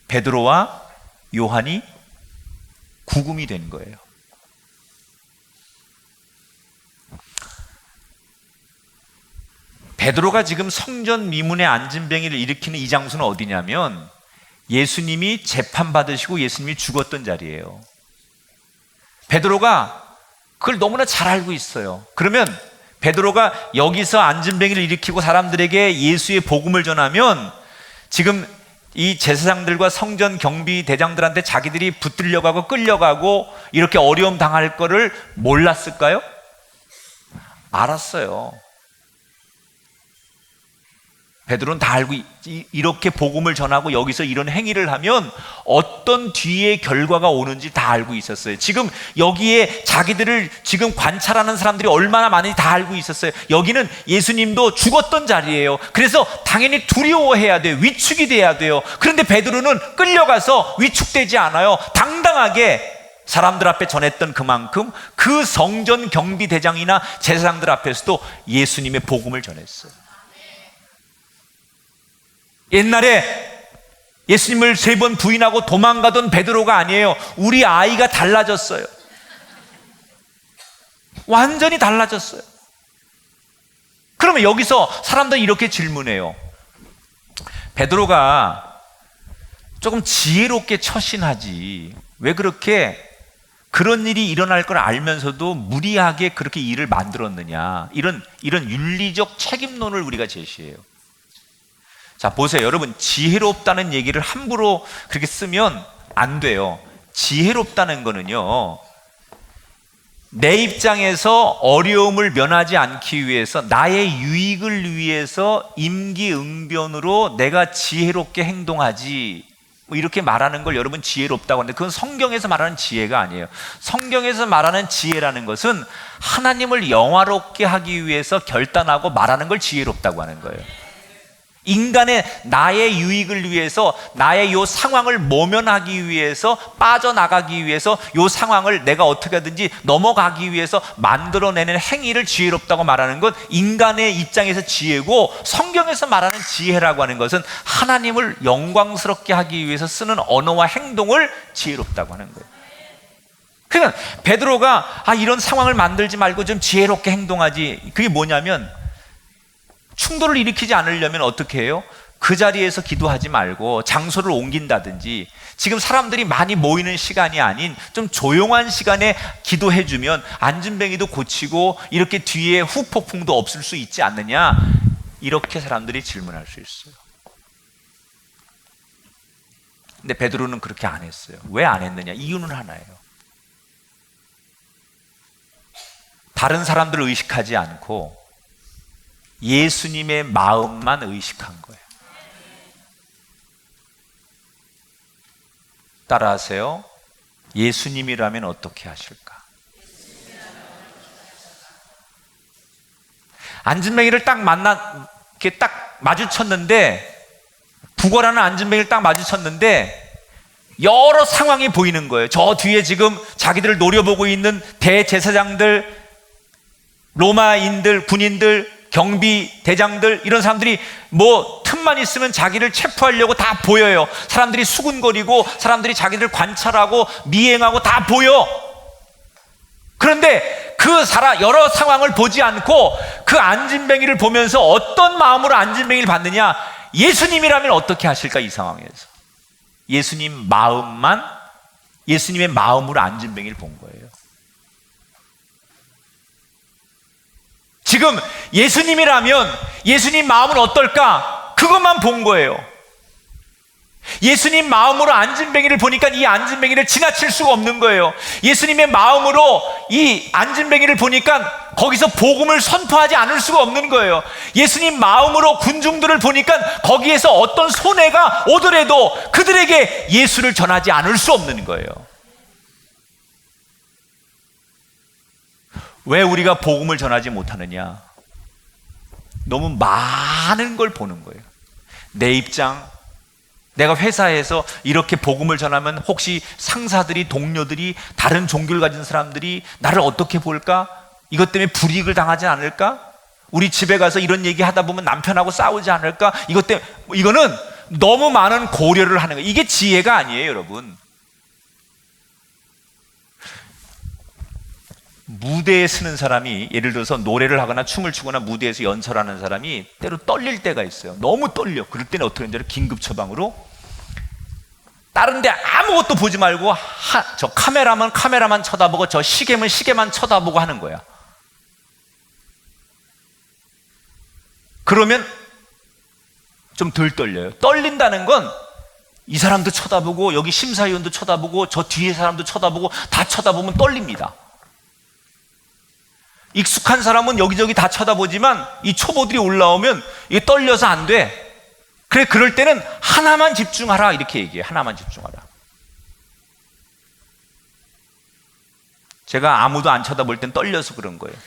베드로와 요한이 구금이 된 거예요. 베드로가 지금 성전 미문에 안진뱅이를 일으키는 이 장소는 어디냐면 예수님이 재판받으시고 예수님이 죽었던 자리예요. 베드로가 그걸 너무나 잘 알고 있어요. 그러면 베드로가 여기서 안진뱅이를 일으키고 사람들에게 예수의 복음을 전하면 지금 이 제사장들과 성전 경비 대장들한테 자기들이 붙들려가고 끌려가고 이렇게 어려움 당할 거를 몰랐을까요? 알았어요. 베드로는 다 알고 이렇게 복음을 전하고 여기서 이런 행위를 하면 어떤 뒤에 결과가 오는지 다 알고 있었어요. 지금 여기에 자기들을 지금 관찰하는 사람들이 얼마나 많은지 다 알고 있었어요. 여기는 예수님도 죽었던 자리예요. 그래서 당연히 두려워해야 돼요. 위축이 돼야 돼요. 그런데 베드로는 끌려가서 위축되지 않아요. 당당하게 사람들 앞에 전했던 그만큼 그 성전 경비대장이나 제사장들 앞에서도 예수님의 복음을 전했어요. 옛날에 예수님을 3번 부인하고 도망가던 베드로가 아니에요. 우리 아이가 달라졌어요. 완전히 달라졌어요. 그러면 여기서 사람들이 이렇게 질문해요. 베드로가 조금 지혜롭게 처신하지 왜 그렇게 그런 일이 일어날 걸 알면서도 무리하게 그렇게 일을 만들었느냐. 이런 윤리적 책임론을 우리가 제시해요. 자, 보세요. 여러분, 지혜롭다는 얘기를 함부로 그렇게 쓰면 안 돼요. 지혜롭다는 거는요, 내 입장에서 어려움을 면하지 않기 위해서 나의 유익을 위해서 임기응변으로 내가 지혜롭게 행동하지, 뭐 이렇게 말하는 걸 여러분 지혜롭다고 하는데 그건 성경에서 말하는 지혜가 아니에요. 성경에서 말하는 지혜라는 것은 하나님을 영화롭게 하기 위해서 결단하고 말하는 걸 지혜롭다고 하는 거예요. 인간의 나의 유익을 위해서 나의 요 상황을 모면하기 위해서 빠져나가기 위해서 요 상황을 내가 어떻게 하든지 넘어가기 위해서 만들어내는 행위를 지혜롭다고 말하는 건 인간의 입장에서 지혜고, 성경에서 말하는 지혜라고 하는 것은 하나님을 영광스럽게 하기 위해서 쓰는 언어와 행동을 지혜롭다고 하는 거예요. 그러니까 베드로가 이런 상황을 만들지 말고 좀 지혜롭게 행동하지, 그게 뭐냐면 충돌을 일으키지 않으려면 어떻게 해요? 그 자리에서 기도하지 말고 장소를 옮긴다든지, 지금 사람들이 많이 모이는 시간이 아닌 좀 조용한 시간에 기도해주면 안진뱅이도 고치고 이렇게 뒤에 후폭풍도 없을 수 있지 않느냐, 이렇게 사람들이 질문할 수 있어요. 근데 베드로는 그렇게 안 했어요. 왜 안 했느냐? 이유는 하나예요. 다른 사람들을 의식하지 않고 예수님의 마음만 의식한 거예요. 따라하세요. 예수님이라면 어떻게 하실까? 안진뱅이를 이렇게 딱 마주쳤는데, 부거라는 안진뱅이를 딱 마주쳤는데 여러 상황이 보이는 거예요. 저 뒤에 지금 자기들을 노려보고 있는 대제사장들, 로마인들, 군인들, 경비 대장들, 이런 사람들이 뭐 틈만 있으면 자기를 체포하려고 다 보여요. 사람들이 수군거리고 사람들이 자기들 관찰하고 미행하고 다 보여. 그런데 여러 상황을 보지 않고 그 안진뱅이를 보면서 어떤 마음으로 안진뱅이를 받느냐? 예수님이라면 어떻게 하실까? 이 상황에서 예수님의 마음으로 안진뱅이를 본 거예요. 지금 예수님이라면 예수님 마음은 어떨까? 그것만 본 거예요. 예수님 마음으로 안진뱅이를 보니까 이 안진뱅이를 지나칠 수가 없는 거예요. 예수님의 마음으로 이 안진뱅이를 보니까 거기서 복음을 선포하지 않을 수가 없는 거예요. 예수님 마음으로 군중들을 보니까 거기에서 어떤 손해가 오더라도 그들에게 예수를 전하지 않을 수 없는 거예요. 왜 우리가 복음을 전하지 못하느냐? 너무 많은 걸 보는 거예요. 내 입장, 내가 회사에서 이렇게 복음을 전하면 혹시 상사들이, 동료들이, 다른 종교를 가진 사람들이 나를 어떻게 볼까? 이것 때문에 불이익을 당하지 않을까? 우리 집에 가서 이런 얘기 하다 보면 남편하고 싸우지 않을까? 이거는 너무 많은 고려를 하는 거예요. 이게 지혜가 아니에요, 여러분. 무대에 서는 사람이, 예를 들어서 노래를 하거나 춤을 추거나 무대에서 연설하는 사람이 때로 떨릴 때가 있어요. 너무 떨려. 그럴 때는 어떻게 하는지 긴급 처방으로 다른 데 아무것도 보지 말고 저 카메라만 쳐다보고 저 시계만 쳐다보고 하는 거야. 그러면 좀 덜 떨려요. 떨린다는 건 이 사람도 쳐다보고 여기 심사위원도 쳐다보고 저 뒤에 사람도 쳐다보고 다 쳐다보면 떨립니다. 익숙한 사람은 여기저기 다 쳐다보지만 이 초보들이 올라오면 이게 떨려서 안 돼. 그래, 그럴 때는 하나만 집중하라, 이렇게 얘기해요. 하나만 집중하라. 제가 아무도 안 쳐다볼 땐 떨려서 그런 거예요.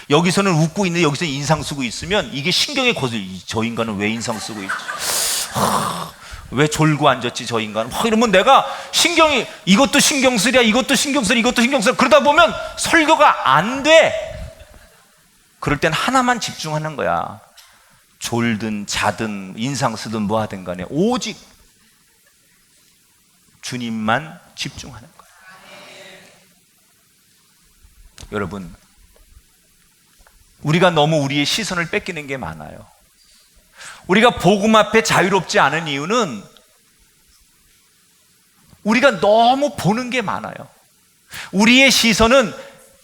여기서는 웃고 있는데 여기서 인상 쓰고 있으면 이게 신경에 거슬려. 저 인간은 왜 인상 쓰고 있지? 왜 졸고 앉았지 저 인간은? 이러면 내가 신경이, 이것도 신경 쓰랴, 이것도 신경 쓰랴, 이것도 신경 쓰랴, 그러다 보면 설교가 안 돼. 그럴 땐 하나만 집중하는 거야. 졸든 자든 인상 쓰든 뭐 하든 간에 오직 주님만 집중하는 거야. 여러분, 우리가 너무 우리의 시선을 뺏기는 게 많아요. 우리가 복음 앞에 자유롭지 않은 이유는 우리가 너무 보는 게 많아요. 우리의 시선은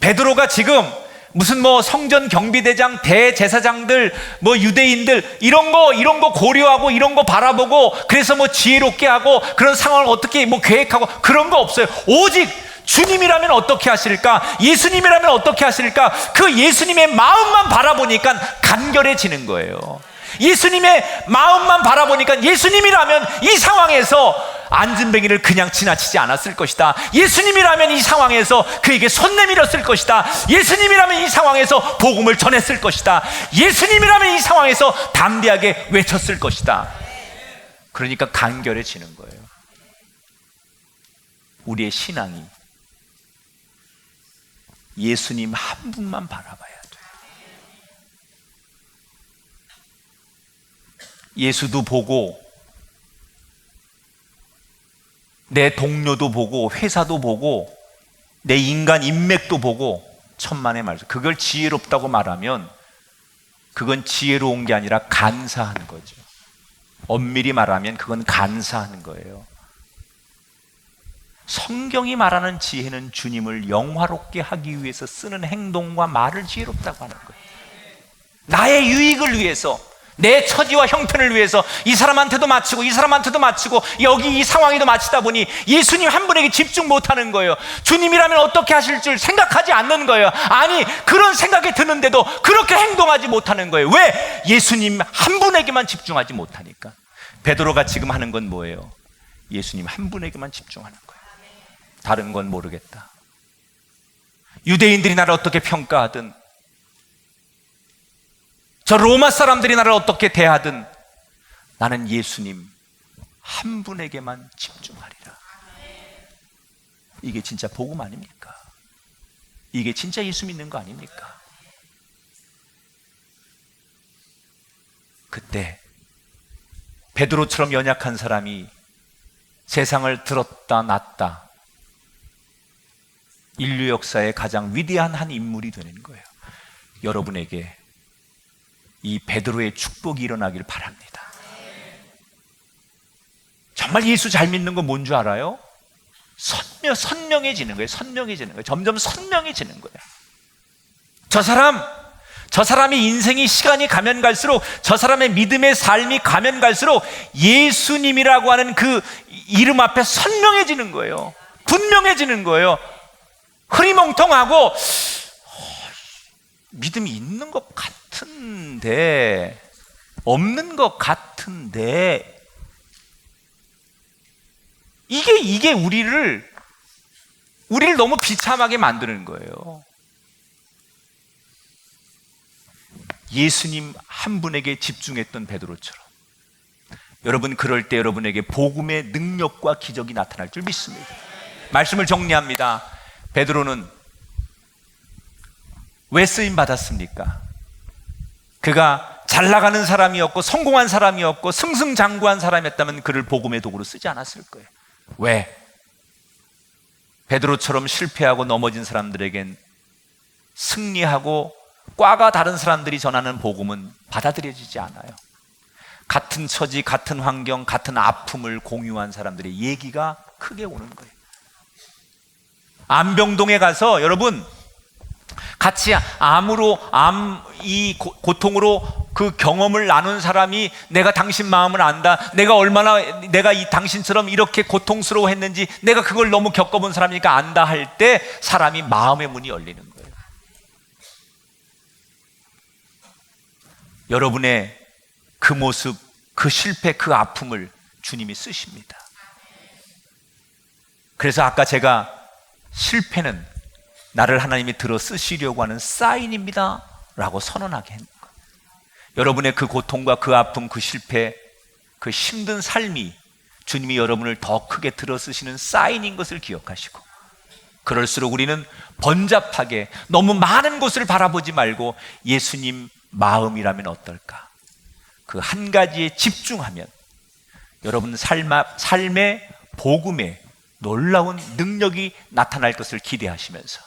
베드로가 지금 무슨 뭐 성전 경비대장, 대제사장들, 뭐 유대인들 이런 거 고려하고 이런 거 바라보고 그래서 뭐 지혜롭게 하고 그런 상황을 어떻게 뭐 계획하고 그런 거 없어요. 오직 주님이라면 어떻게 하실까? 예수님이라면 어떻게 하실까? 그 예수님의 마음만 바라보니까 간결해지는 거예요. 예수님의 마음만 바라보니까 예수님이라면 이 상황에서 안진뱅이를 그냥 지나치지 않았을 것이다. 예수님이라면 이 상황에서 그에게 손 내밀었을 것이다. 예수님이라면 이 상황에서 복음을 전했을 것이다. 예수님이라면 이 상황에서 담대하게 외쳤을 것이다. 그러니까 간결해지는 거예요. 우리의 신앙이 예수님 한 분만 바라봐야 돼요. 예수도 보고 내 동료도 보고 회사도 보고 내 인간 인맥도 보고 천만의 말씀, 그걸 지혜롭다고 말하면 그건 지혜로운 게 아니라 간사한 거죠. 엄밀히 말하면 그건 간사한 거예요. 성경이 말하는 지혜는 주님을 영화롭게 하기 위해서 쓰는 행동과 말을 지혜롭다고 하는 거예요. 나의 유익을 위해서, 내 처지와 형편을 위해서 이 사람한테도 마치고 이 사람한테도 마치고 여기 이 상황에도 마치다 보니 예수님 한 분에게 집중 못하는 거예요. 주님이라면 어떻게 하실 줄 생각하지 않는 거예요. 아니, 그런 생각이 드는데도 그렇게 행동하지 못하는 거예요. 왜? 예수님 한 분에게만 집중하지 못하니까. 베드로가 지금 하는 건 뭐예요? 예수님 한 분에게만 집중하는 거예요. 다른 건 모르겠다. 유대인들이 나를 어떻게 평가하든, 저 로마 사람들이 나를 어떻게 대하든 나는 예수님 한 분에게만 집중하리라. 이게 진짜 복음 아닙니까? 이게 진짜 예수 믿는 거 아닙니까? 그때 베드로처럼 연약한 사람이 세상을 들었다 놨다 인류 역사의 가장 위대한 한 인물이 되는 거예요. 여러분에게 이 베드로의 축복이 일어나길 바랍니다. 정말 예수 잘 믿는 건 뭔 줄 알아요? 선명해지는 거예요. 선명해지는 거예요. 점점 선명해지는 거예요. 저 사람이 인생이 시간이 가면 갈수록, 저 사람의 믿음의 삶이 가면 갈수록 예수님이라고 하는 그 이름 앞에 선명해지는 거예요. 분명해지는 거예요. 흐리멍텅하고 믿음이 있는 것 같은데 없는 것 같은데 이게 우리를 너무 비참하게 만드는 거예요. 예수님 한 분에게 집중했던 베드로처럼 여러분, 그럴 때 여러분에게 복음의 능력과 기적이 나타날 줄 믿습니다. 말씀을 정리합니다. 베드로는 왜 쓰임 받았습니까? 그가 잘 나가는 사람이었고 성공한 사람이었고 승승장구한 사람이었다면 그를 복음의 도구로 쓰지 않았을 거예요. 왜? 베드로처럼 실패하고 넘어진 사람들에겐 승리하고 과가 다른 사람들이 전하는 복음은 받아들여지지 않아요. 같은 처지, 같은 환경, 같은 아픔을 공유한 사람들의 얘기가 크게 오는 거예요. 암병동에 가서 여러분 같이 이 고통으로 그 경험을 나눈 사람이 내가 당신 마음을 안다, 내가 이 당신처럼 이렇게 고통스러워했는지 내가 그걸 너무 겪어본 사람이니까 안다 할 때 사람이 마음의 문이 열리는 거예요. 여러분의 그 모습, 그 실패, 그 아픔을 주님이 쓰십니다. 그래서 아까 제가 실패는 나를 하나님이 들어 쓰시려고 하는 사인입니다 라고 선언하게 했는 거예요. 여러분의 그 고통과 그 아픔, 그 실패, 그 힘든 삶이 주님이 여러분을 더 크게 들어 쓰시는 사인인 것을 기억하시고, 그럴수록 우리는 번잡하게 너무 많은 곳을 바라보지 말고 예수님 마음이라면 어떨까? 그 한 가지에 집중하면 여러분 삶의 복음에 놀라운 능력이 나타날 것을 기대하시면서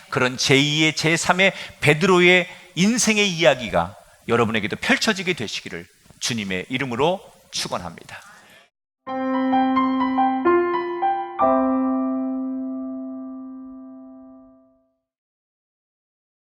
그런 제2의 제3의 베드로의 인생의 이야기가 여러분에게도 펼쳐지게 되시기를 주님의 이름으로 축원합니다.